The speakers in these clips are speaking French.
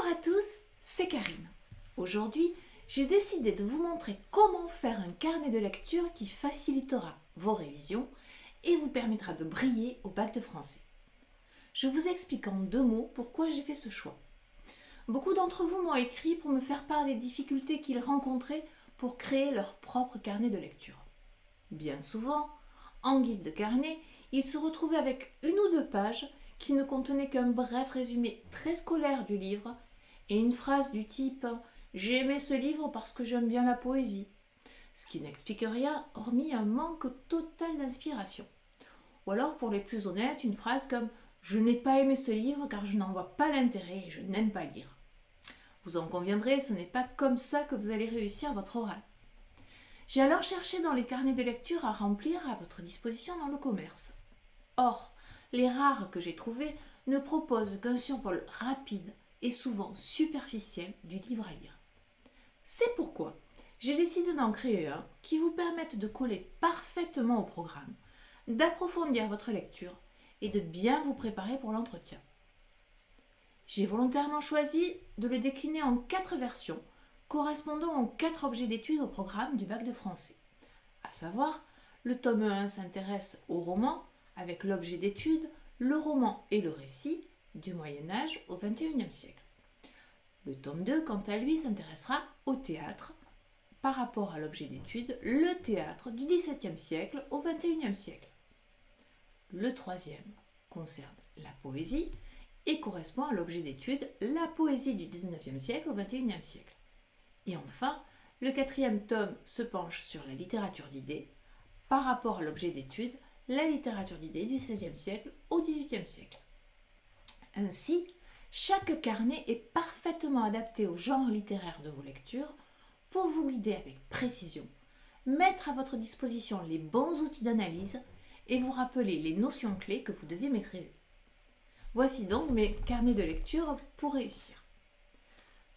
Bonjour à tous, c'est Karine. Aujourd'hui, j'ai décidé de vous montrer comment faire un carnet de lecture qui facilitera vos révisions et vous permettra de briller au bac de français. Je vous explique en 2 mots pourquoi j'ai fait ce choix. Beaucoup d'entre vous m'ont écrit pour me faire part des difficultés qu'ils rencontraient pour créer leur propre carnet de lecture. Bien souvent, en guise de carnet, ils se retrouvaient avec 1 ou 2 pages qui ne contenaient qu'un bref résumé très scolaire du livre et une phrase du type « J'ai aimé ce livre parce que j'aime bien la poésie », ce qui n'explique rien hormis un manque total d'inspiration. Ou alors, pour les plus honnêtes, une phrase comme « Je n'ai pas aimé ce livre car je n'en vois pas l'intérêt et je n'aime pas lire ». Vous en conviendrez, ce n'est pas comme ça que vous allez réussir votre oral. J'ai alors cherché dans les carnets de lecture à remplir à votre disposition dans le commerce. Or, les rares que j'ai trouvés ne proposent qu'un survol rapide et souvent superficiel du livre à lire. C'est pourquoi j'ai décidé d'en créer un qui vous permette de coller parfaitement au programme, d'approfondir votre lecture et de bien vous préparer pour l'entretien. J'ai volontairement choisi de le décliner en 4 versions correspondant aux 4 objets d'études au programme du bac de français. À savoir, le tome 1 s'intéresse au roman avec l'objet d'étude, le roman et le récit du Moyen-Âge au XXIe siècle. Le tome 2, quant à lui, s'intéressera au théâtre par rapport à l'objet d'étude, le théâtre du XVIIe siècle au XXIe siècle. Le 3e concerne la poésie et correspond à l'objet d'étude, la poésie du XIXe siècle au XXIe siècle. Et enfin, le 4e tome se penche sur la littérature d'idées par rapport à l'objet d'étude, la littérature d'idées du XVIe siècle au XVIIIe siècle. Ainsi, chaque carnet est parfaitement adapté au genre littéraire de vos lectures pour vous guider avec précision, mettre à votre disposition les bons outils d'analyse et vous rappeler les notions clés que vous devez maîtriser. Voici donc mes carnets de lecture pour réussir.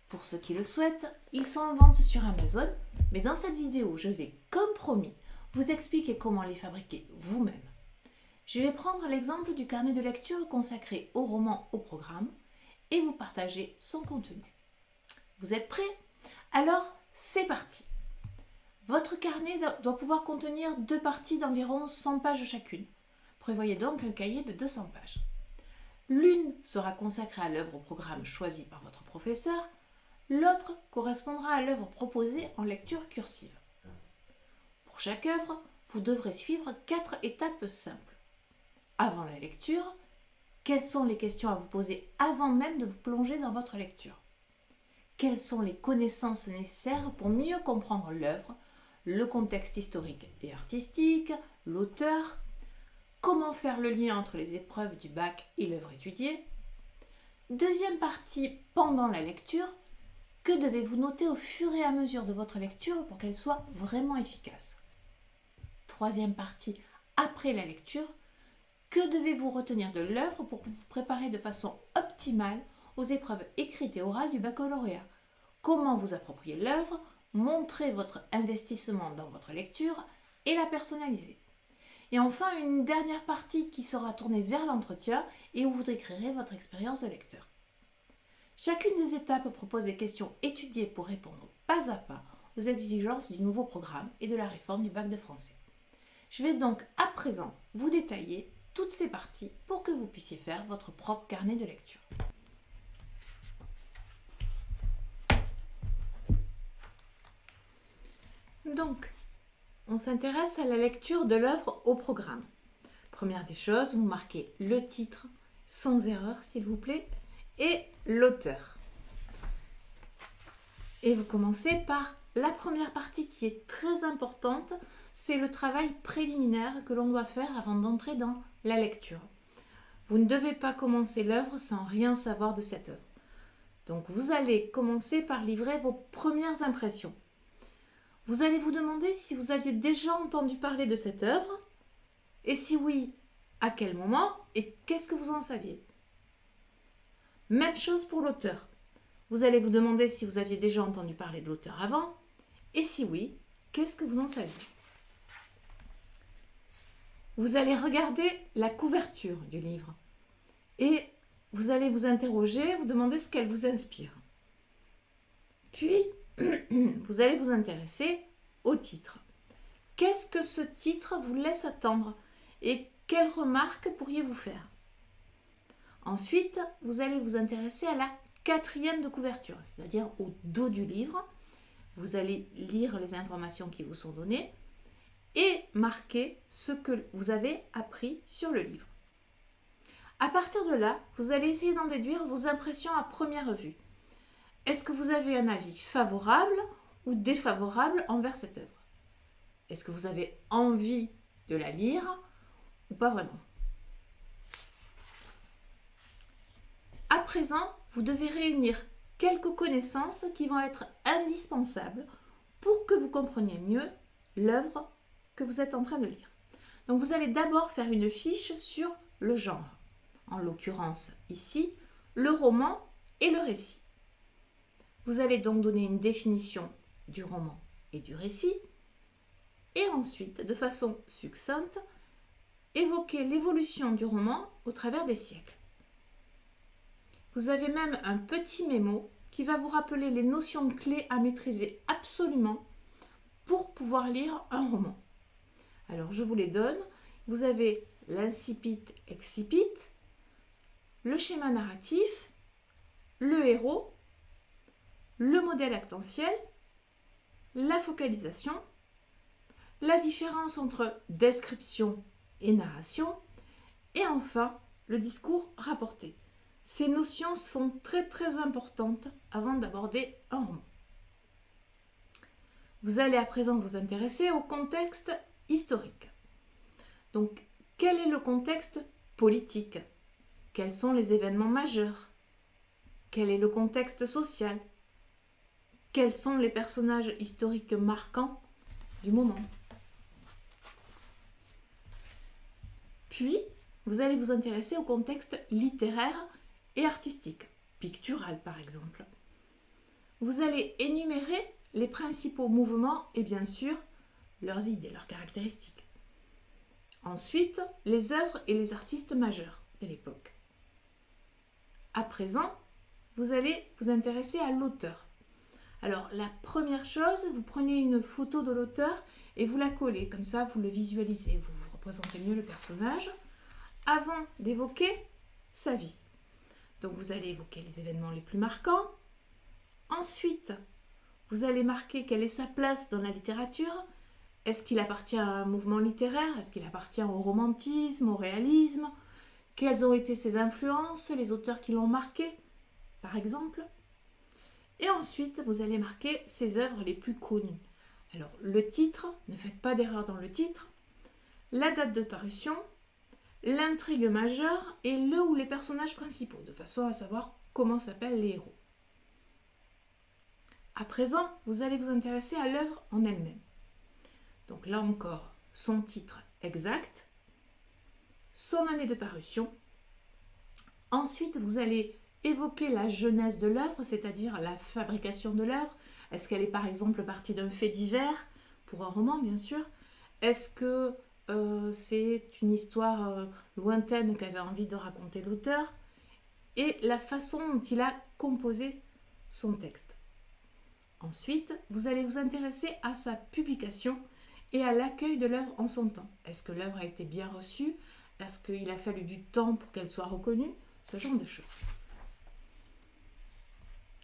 Pour ceux qui le souhaitent, ils sont en vente sur Amazon, mais dans cette vidéo, je vais, comme promis, vous expliquer comment les fabriquer vous-même. Je vais prendre l'exemple du carnet de lecture consacré au roman au programme et vous partager son contenu. Vous êtes prêts? Alors, c'est parti! Votre carnet doit pouvoir contenir 2 parties d'environ 100 pages chacune. Prévoyez donc un cahier de 200 pages. L'une sera consacrée à l'œuvre au programme choisie par votre professeur, l'autre correspondra à l'œuvre proposée en lecture cursive. Pour chaque œuvre, vous devrez suivre 4 étapes simples. Avant la lecture, quelles sont les questions à vous poser avant même de vous plonger dans votre lecture? Quelles sont les connaissances nécessaires pour mieux comprendre l'œuvre, le contexte historique et artistique, l'auteur? Comment faire le lien entre les épreuves du bac et l'œuvre étudiée? Deuxième partie, pendant la lecture, que devez-vous noter au fur et à mesure de votre lecture pour qu'elle soit vraiment efficace? Troisième partie, après la lecture, que devez-vous retenir de l'œuvre pour vous préparer de façon optimale aux épreuves écrites et orales du baccalauréat? Comment vous approprier l'œuvre, montrer votre investissement dans votre lecture et la personnaliser? Et enfin, une dernière partie qui sera tournée vers l'entretien et où vous décrirez votre expérience de lecteur. Chacune des étapes propose des questions étudiées pour répondre pas à pas aux exigences du nouveau programme et de la réforme du bac de français. Je vais donc à présent vous détailler toutes ces parties pour que vous puissiez faire votre propre carnet de lecture. Donc, on s'intéresse à la lecture de l'œuvre au programme. Première des choses, vous marquez le titre, sans erreur s'il vous plaît, et l'auteur. Et vous commencez par la première partie qui est très importante, c'est le travail préliminaire que l'on doit faire avant d'entrer dans la lecture. Vous ne devez pas commencer l'œuvre sans rien savoir de cette œuvre. Donc vous allez commencer par livrer vos premières impressions. Vous allez vous demander si vous aviez déjà entendu parler de cette œuvre, et si oui, à quel moment et qu'est-ce que vous en saviez. Même chose pour l'auteur. Vous allez vous demander si vous aviez déjà entendu parler de l'auteur avant, et si oui, qu'est-ce que vous en saviez. Vous allez regarder la couverture du livre et vous allez vous interroger, vous demander ce qu'elle vous inspire. Puis, vous allez vous intéresser au titre. Qu'est-ce que ce titre vous laisse attendre et quelles remarques pourriez-vous faire? Ensuite, vous allez vous intéresser à la 4e de couverture, c'est-à-dire au dos du livre. Vous allez lire les informations qui vous sont données et marquer ce que vous avez appris sur le livre. À partir de là, vous allez essayer d'en déduire vos impressions à première vue. Est-ce que vous avez un avis favorable ou défavorable envers cette œuvre? Est-ce que vous avez envie de la lire ou pas vraiment? À présent, vous devez réunir quelques connaissances qui vont être indispensables pour que vous compreniez mieux l'œuvre que vous êtes en train de lire. Donc vous allez d'abord faire une fiche sur le genre. En l'occurrence ici, le roman et le récit. Vous allez donc donner une définition du roman et du récit et ensuite, de façon succincte, évoquer l'évolution du roman au travers des siècles. Vous avez même un petit mémo qui va vous rappeler les notions clés à maîtriser absolument pour pouvoir lire un roman. Alors je vous les donne. Vous avez l'incipit-excipit, le schéma narratif, le héros, le modèle actentiel, la focalisation, la différence entre description et narration, et enfin le discours rapporté. Ces notions sont très importantes avant d'aborder un roman. Vous allez à présent vous intéresser au contexte historique. Donc, quel est le contexte politique? Quels sont les événements majeurs? Quel est le contexte social? Quels sont les personnages historiques marquants du moment? Puis, vous allez vous intéresser au contexte littéraire et artistique, pictural par exemple. Vous allez énumérer les principaux mouvements et bien sûr leurs idées, leurs caractéristiques. Ensuite, les œuvres et les artistes majeurs de l'époque. À présent, vous allez vous intéresser à l'auteur. Alors, la première chose, vous prenez une photo de l'auteur et vous la collez. Comme ça, vous le visualisez, vous représentez mieux le personnage avant d'évoquer sa vie. Donc, vous allez évoquer les événements les plus marquants. Ensuite, vous allez marquer quelle est sa place dans la littérature. Est-ce qu'il appartient à un mouvement littéraire? Est-ce qu'il appartient au romantisme, au réalisme? Quelles ont été ses influences, les auteurs qui l'ont marqué, par exemple? Et ensuite, vous allez marquer ses œuvres les plus connues. Alors, le titre, ne faites pas d'erreur dans le titre, la date de parution, l'intrigue majeure et le ou les personnages principaux, de façon à savoir comment s'appellent les héros. À présent, vous allez vous intéresser à l'œuvre en elle-même. Donc là encore, son titre exact, son année de parution. Ensuite, vous allez évoquer la genèse de l'œuvre, c'est-à-dire la fabrication de l'œuvre. Est-ce qu'elle est par exemple partie d'un fait divers, pour un roman bien sûr? Est-ce que c'est une histoire lointaine qu'avait envie de raconter l'auteur? Et la façon dont il a composé son texte. Ensuite, vous allez vous intéresser à sa publication et à l'accueil de l'œuvre en son temps. Est-ce que l'œuvre a été bien reçue? Est-ce qu'il a fallu du temps pour qu'elle soit reconnue? Ce genre de choses.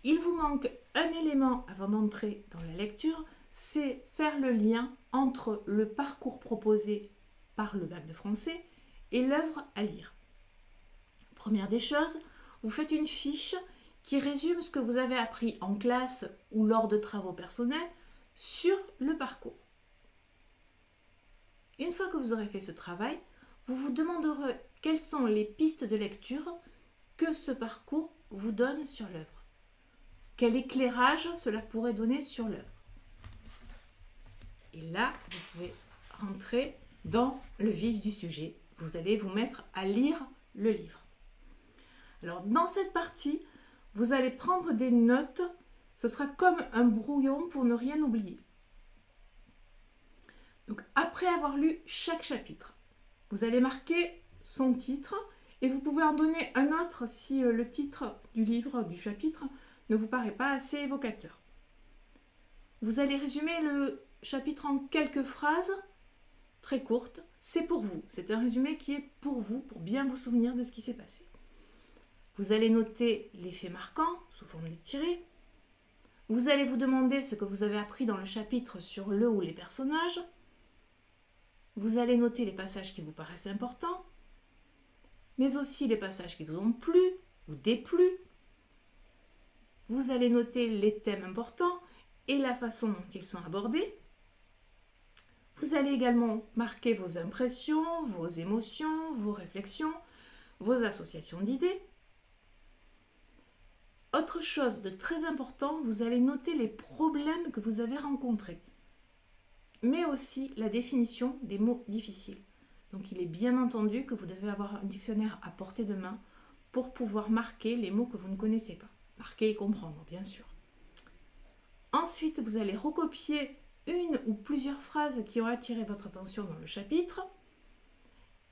Il vous manque un élément avant d'entrer dans la lecture, c'est faire le lien entre le parcours proposé par le bac de français et l'œuvre à lire. Première des choses, vous faites une fiche qui résume ce que vous avez appris en classe ou lors de travaux personnels sur le parcours. Une fois que vous aurez fait ce travail, vous vous demanderez quelles sont les pistes de lecture que ce parcours vous donne sur l'œuvre. Quel éclairage cela pourrait donner sur l'œuvre. Et là, vous pouvez rentrer dans le vif du sujet. Vous allez vous mettre à lire le livre. Alors, dans cette partie, vous allez prendre des notes. Ce sera comme un brouillon pour ne rien oublier. Donc, après avoir lu chaque chapitre, vous allez marquer son titre Et vous pouvez en donner un autre si le titre du livre, du chapitre, ne vous paraît pas assez évocateur. Vous allez résumer le chapitre en quelques phrases très courtes. C'est pour vous. C'est un résumé qui est pour vous, pour bien vous souvenir de ce qui s'est passé. Vous allez noter les faits marquants sous forme de tirés. Vous allez vous demander ce que vous avez appris dans le chapitre sur le ou les personnages. Vous allez noter les passages qui vous paraissent importants, mais aussi les passages qui vous ont plu ou déplu. Vous allez noter les thèmes importants et la façon dont ils sont abordés. Vous allez également marquer vos impressions, vos émotions, vos réflexions, vos associations d'idées. Autre chose de très important, vous allez noter les problèmes que vous avez rencontrés, mais aussi la définition des mots difficiles. Donc il est bien entendu que vous devez avoir un dictionnaire à portée de main pour pouvoir marquer les mots que vous ne connaissez pas. Marquer et comprendre, bien sûr. Ensuite, vous allez recopier une ou plusieurs phrases qui ont attiré votre attention dans le chapitre.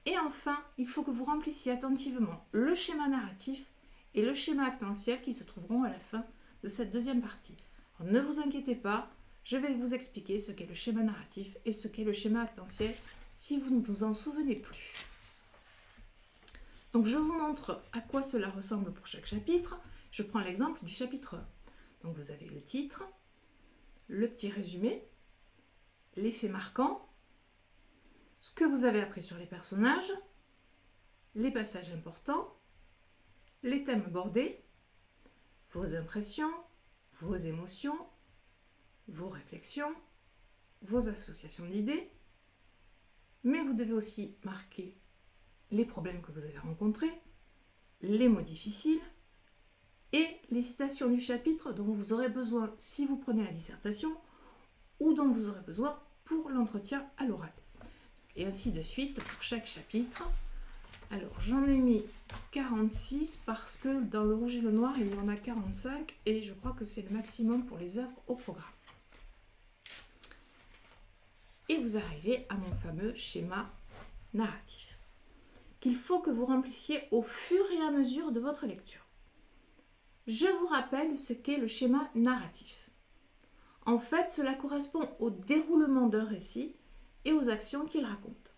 Et enfin, il faut que vous remplissiez attentivement le schéma narratif et le schéma actantiel qui se trouveront à la fin de cette deuxième partie. Alors, ne vous inquiétez pas, je vais vous expliquer ce qu'est le schéma narratif et ce qu'est le schéma actantiel si vous ne vous en souvenez plus. Donc je vous montre à quoi cela ressemble pour chaque chapitre. Je prends l'exemple du chapitre 1. Donc vous avez le titre, le petit résumé, les faits marquants, ce que vous avez appris sur les personnages, les passages importants, les thèmes abordés, vos impressions, vos émotions, vos réflexions, vos associations d'idées, mais vous devez aussi marquer les problèmes que vous avez rencontrés, les mots difficiles et les citations du chapitre dont vous aurez besoin si vous prenez la dissertation ou dont vous aurez besoin pour l'entretien à l'oral. Et ainsi de suite pour chaque chapitre. Alors j'en ai mis 46 parce que dans le rouge et le noir il y en a 45 et je crois que c'est le maximum pour les œuvres au programme. Et vous arrivez à mon fameux schéma narratif qu'il faut que vous remplissiez au fur et à mesure de votre lecture. Je vous rappelle ce qu'est le schéma narratif. En fait, cela correspond au déroulement d'un récit et aux actions qu'il raconte.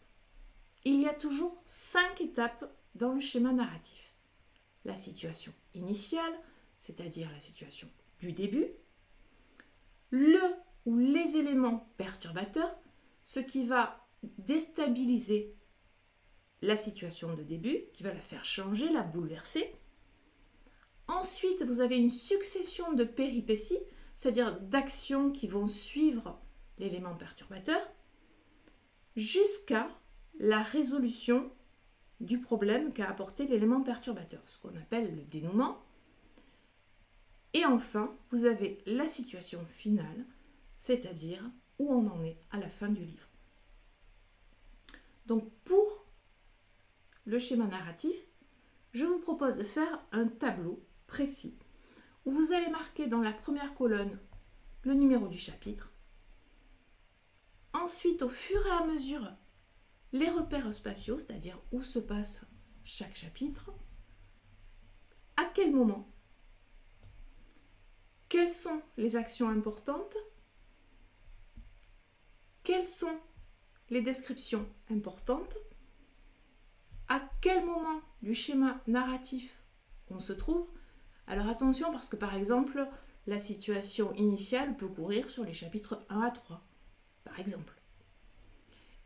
Il y a toujours 5 étapes dans le schéma narratif. La situation initiale, c'est-à-dire la situation du début, le ou les éléments perturbateurs, ce qui va déstabiliser la situation de début, qui va la faire changer, la bouleverser. Ensuite, vous avez une succession de péripéties, c'est-à-dire d'actions qui vont suivre l'élément perturbateur, jusqu'à la résolution du problème qu'a apporté l'élément perturbateur, ce qu'on appelle le dénouement. Et enfin, vous avez la situation finale, c'est-à-dire où on en est à la fin du livre. Donc pour le schéma narratif, je vous propose de faire un tableau précis où vous allez marquer dans la première colonne le numéro du chapitre. Ensuite, au fur et à mesure, les repères spatiaux, c'est-à-dire où se passe chaque chapitre, à quel moment, quelles sont les actions importantes, quelles sont les descriptions importantes, à quel moment du schéma narratif on se trouve. Alors attention parce que par exemple, la situation initiale peut courir sur les chapitres 1 à 3, par exemple.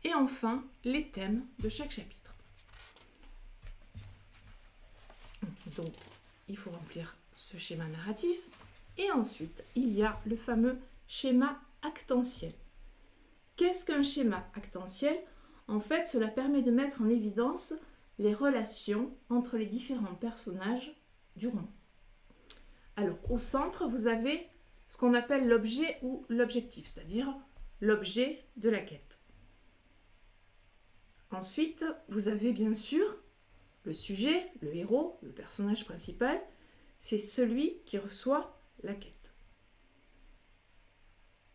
Et enfin, les thèmes de chaque chapitre. Donc, il faut remplir ce schéma narratif. Et ensuite, il y a le fameux schéma actantiel. Qu'est-ce qu'un schéma actantiel? En fait, cela permet de mettre en évidence les relations entre les différents personnages du roman. Alors, au centre, vous avez ce qu'on appelle l'objet ou l'objectif, c'est-à-dire l'objet de la quête. Ensuite, vous avez bien sûr le sujet, le héros, le personnage principal, c'est celui qui reçoit la quête.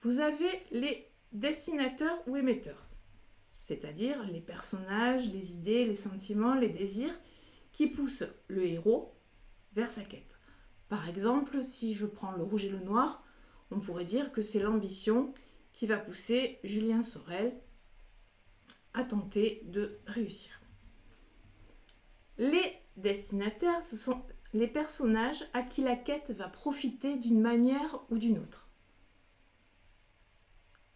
Vous avez les destinataires ou émetteurs, c'est-à-dire les personnages, les idées, les sentiments, les désirs qui pousse le héros vers sa quête. Par exemple, si je prends le rouge et le noir, on pourrait dire que c'est l'ambition qui va pousser Julien Sorel à tenter de réussir. Les destinataires, ce sont les personnages à qui la quête va profiter d'une manière ou d'une autre.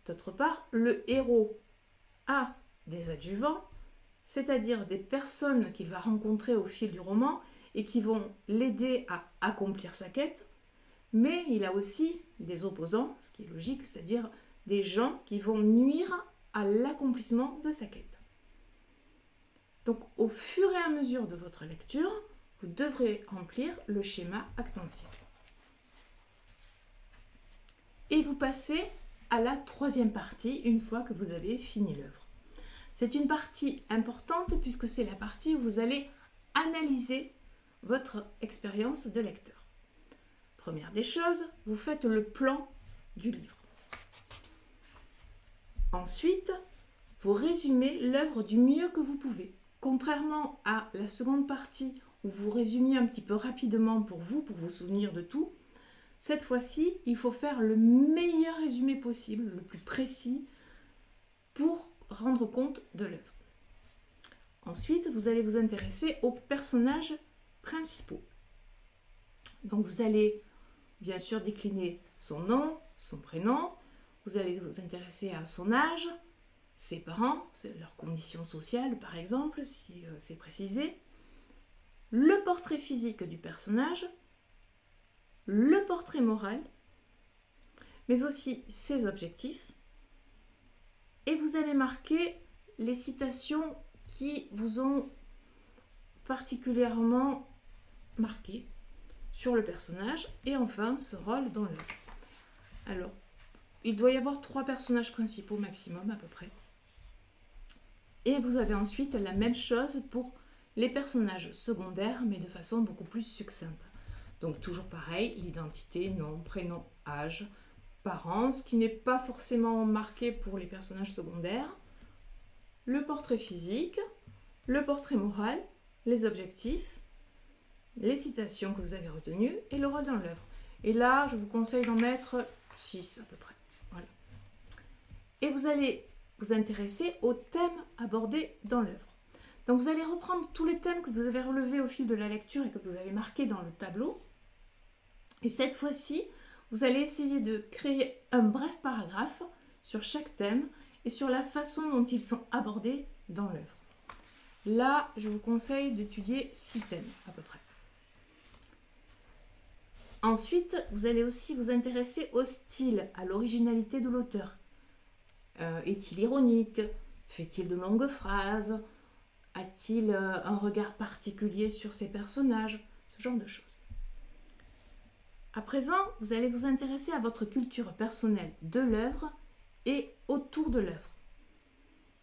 D'autre part, le héros a des adjuvants, c'est-à-dire des personnes qu'il va rencontrer au fil du roman et qui vont l'aider à accomplir sa quête, mais il a aussi des opposants, ce qui est logique, c'est-à-dire des gens qui vont nuire à l'accomplissement de sa quête. Donc, au fur et à mesure de votre lecture, vous devrez remplir le schéma actentiel. Et vous passez à la troisième partie une fois que vous avez fini l'œuvre. C'est une partie importante puisque c'est la partie où vous allez analyser votre expérience de lecteur. Première des choses, vous faites le plan du livre. Ensuite, vous résumez l'œuvre du mieux que vous pouvez. Contrairement à la seconde partie où vous résumiez un petit peu rapidement pour vous souvenir de tout, cette fois-ci, il faut faire le meilleur résumé possible, le plus précis, pour rendre compte de l'œuvre. Ensuite, vous allez vous intéresser aux personnages principaux. Donc vous allez bien sûr décliner son nom, son prénom, vous allez vous intéresser à son âge, ses parents, leurs conditions sociales par exemple, si c'est précisé, le portrait physique du personnage, le portrait moral, mais aussi ses objectifs, et vous allez marquer les citations qui vous ont particulièrement marqué sur le personnage, et enfin ce rôle dans l'œuvre. Alors, il doit y avoir 3 personnages principaux maximum à peu près. Et vous avez ensuite la même chose pour les personnages secondaires, mais de façon beaucoup plus succincte. Donc toujours pareil, l'identité, nom, prénom, âge, parents, ce qui n'est pas forcément marqué pour les personnages secondaires, le portrait physique, le portrait moral, les objectifs, les citations que vous avez retenues et le rôle dans l'œuvre. Et là, je vous conseille d'en mettre 6 à peu près. Voilà. Et vous allez vous intéresser aux thèmes abordés dans l'œuvre. Donc vous allez reprendre tous les thèmes que vous avez relevés au fil de la lecture et que vous avez marqués dans le tableau. Et cette fois-ci, vous allez essayer de créer un bref paragraphe sur chaque thème et sur la façon dont ils sont abordés dans l'œuvre. Là, je vous conseille d'étudier 6 thèmes à peu près. Ensuite, vous allez aussi vous intéresser au style, à l'originalité de l'auteur. Est-il ironique? Fait-il de longues phrases? A-t-il un regard particulier sur ses personnages? Ce genre de choses. À présent, vous allez vous intéresser à votre culture personnelle de l'œuvre et autour de l'œuvre.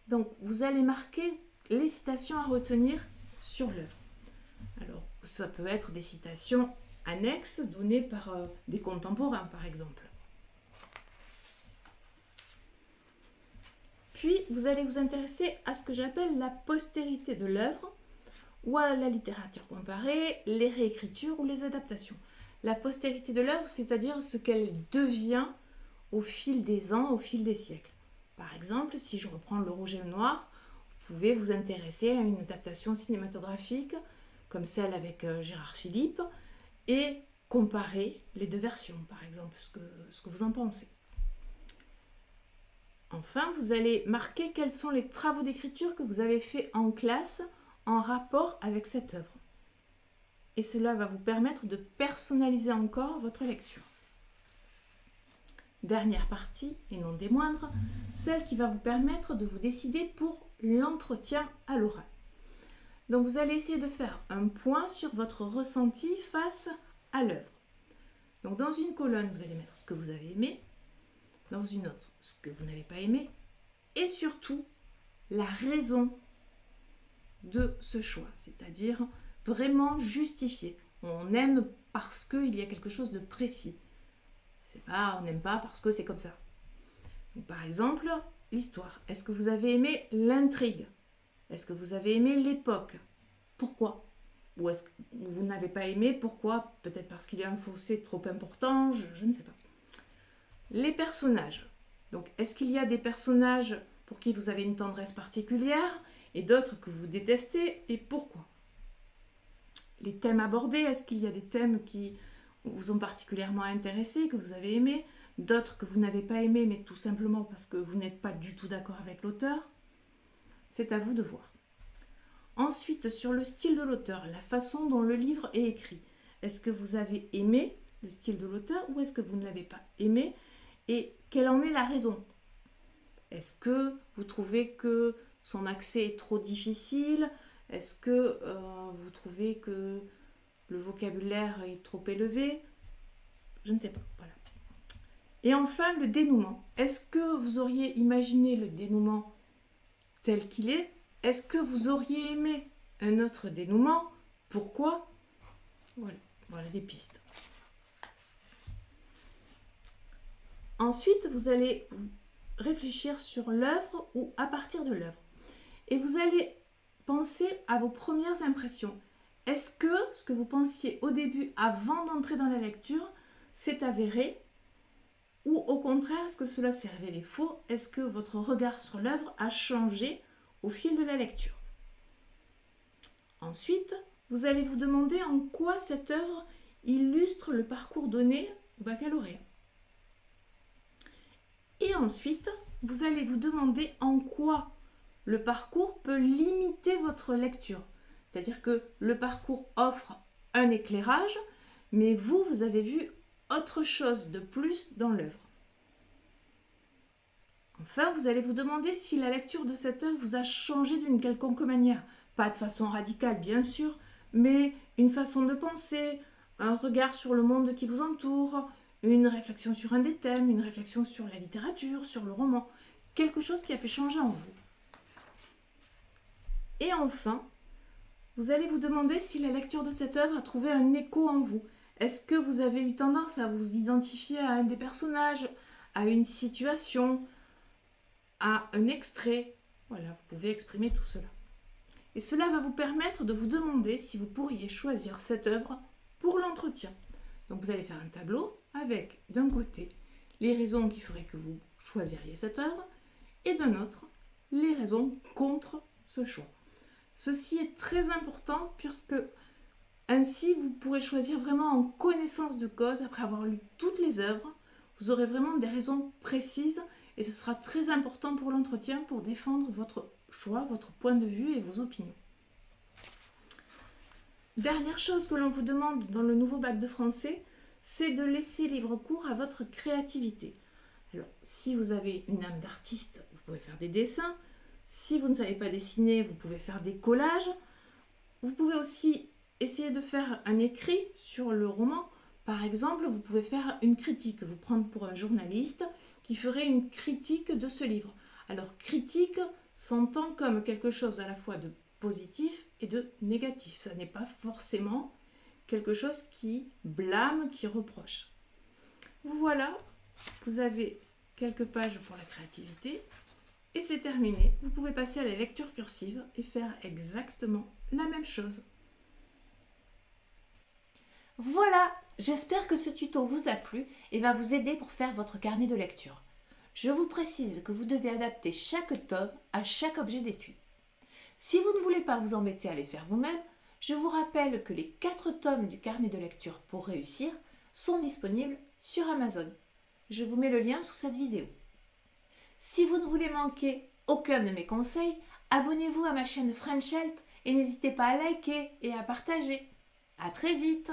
Donc, vous allez marquer les citations à retenir sur l'œuvre. Alors, ça peut être des citations annexes données par des contemporains, par exemple. Puis, vous allez vous intéresser à ce que j'appelle la postérité de l'œuvre, ou à la littérature comparée, les réécritures ou les adaptations. La postérité de l'œuvre, c'est-à-dire ce qu'elle devient au fil des ans, au fil des siècles. Par exemple, si je reprends Le Rouge et le Noir, vous pouvez vous intéresser à une adaptation cinématographique, comme celle avec Gérard Philipe, et comparer les 2 versions, par exemple, ce que vous en pensez. Enfin, vous allez marquer quels sont les travaux d'écriture que vous avez faits en classe en rapport avec cette œuvre. Et cela va vous permettre de personnaliser encore votre lecture. Dernière partie, et non des moindres, celle qui va vous permettre de vous décider pour l'entretien à l'oral. Donc vous allez essayer de faire un point sur votre ressenti face à l'œuvre. Donc dans une colonne, vous allez mettre ce que vous avez aimé, dans une autre, ce que vous n'avez pas aimé, et surtout, la raison de ce choix, c'est-à-dire vraiment justifier. On aime parce qu'il y a quelque chose de précis. C'est pas, on n'aime pas parce que c'est comme ça. Donc, par exemple, l'histoire. Est-ce que vous avez aimé l'intrigue? Est-ce que vous avez aimé l'époque? Pourquoi? Ou est-ce que vous n'avez pas aimé? Pourquoi? Peut-être parce qu'il y a un fossé trop important, je ne sais pas. Les personnages. Donc, est-ce qu'il y a des personnages pour qui vous avez une tendresse particulière et d'autres que vous détestez et pourquoi? Les thèmes abordés, est-ce qu'il y a des thèmes qui vous ont particulièrement intéressé, que vous avez aimé, d'autres que vous n'avez pas aimé, mais tout simplement parce que vous n'êtes pas du tout d'accord avec l'auteur? C'est à vous de voir. Ensuite, sur le style de l'auteur, la façon dont le livre est écrit. Est-ce que vous avez aimé le style de l'auteur ou est-ce que vous ne l'avez pas aimé? Et quelle en est la raison? Est-ce que vous trouvez que son accès est trop difficile? Est-ce que vous trouvez que le vocabulaire est trop élevé? Je ne sais pas. Voilà. Et enfin, le dénouement. Est-ce que vous auriez imaginé le dénouement tel qu'il est? Est-ce que vous auriez aimé un autre dénouement? Pourquoi? Voilà des pistes. Ensuite, vous allez réfléchir sur l'œuvre ou à partir de l'œuvre. Et vous allez penser à vos premières impressions. Est-ce que ce que vous pensiez au début, avant d'entrer dans la lecture, s'est avéré? Ou au contraire, est-ce que cela s'est révélé faux? Est-ce que votre regard sur l'œuvre a changé au fil de la lecture? Ensuite, vous allez vous demander en quoi cette œuvre illustre le parcours donné au baccalauréat. Et ensuite, vous allez vous demander en quoi le parcours peut limiter votre lecture. C'est-à-dire que le parcours offre un éclairage, mais vous avez vu autre chose de plus dans l'œuvre. Enfin, vous allez vous demander si la lecture de cette œuvre vous a changé d'une quelconque manière. Pas de façon radicale, bien sûr, mais une façon de penser, un regard sur le monde qui vous entoure, une réflexion sur un des thèmes, une réflexion sur la littérature, sur le roman. Quelque chose qui a pu changer en vous. Et enfin, vous allez vous demander si la lecture de cette œuvre a trouvé un écho en vous. Est-ce que vous avez eu tendance à vous identifier à un des personnages, à une situation, à un extrait? Voilà, vous pouvez exprimer tout cela. Et cela va vous permettre de vous demander si vous pourriez choisir cette œuvre pour l'entretien. Donc vous allez faire un tableau avec d'un côté les raisons qui feraient que vous choisiriez cette œuvre et d'un autre les raisons contre ce choix. Ceci est très important puisque ainsi vous pourrez choisir vraiment en connaissance de cause après avoir lu toutes les œuvres. Vous aurez vraiment des raisons précises et ce sera très important pour l'entretien pour défendre votre choix, votre point de vue et vos opinions. Dernière chose que l'on vous demande dans le nouveau bac de français, c'est de laisser libre cours à votre créativité. Alors, si vous avez une âme d'artiste, vous pouvez faire des dessins. Si vous ne savez pas dessiner, vous pouvez faire des collages. Vous pouvez aussi essayer de faire un écrit sur le roman. Par exemple, vous pouvez faire une critique, vous prendre pour un journaliste qui ferait une critique de ce livre. Alors, critique s'entend comme quelque chose à la fois de positif et de négatif. Ça n'est pas forcément quelque chose qui blâme, qui reproche. Voilà, vous avez quelques pages pour la créativité et c'est terminé. Vous pouvez passer à la lecture cursive et faire exactement la même chose. Voilà, j'espère que ce tuto vous a plu et va vous aider pour faire votre carnet de lecture. Je vous précise que vous devez adapter chaque tome à chaque objet d'étude. Si vous ne voulez pas vous embêter à les faire vous-même, je vous rappelle que les 4 tomes du carnet de lecture pour réussir sont disponibles sur Amazon. Je vous mets le lien sous cette vidéo. Si vous ne voulez manquer aucun de mes conseils, abonnez-vous à ma chaîne French Help et n'hésitez pas à liker et à partager. À très vite!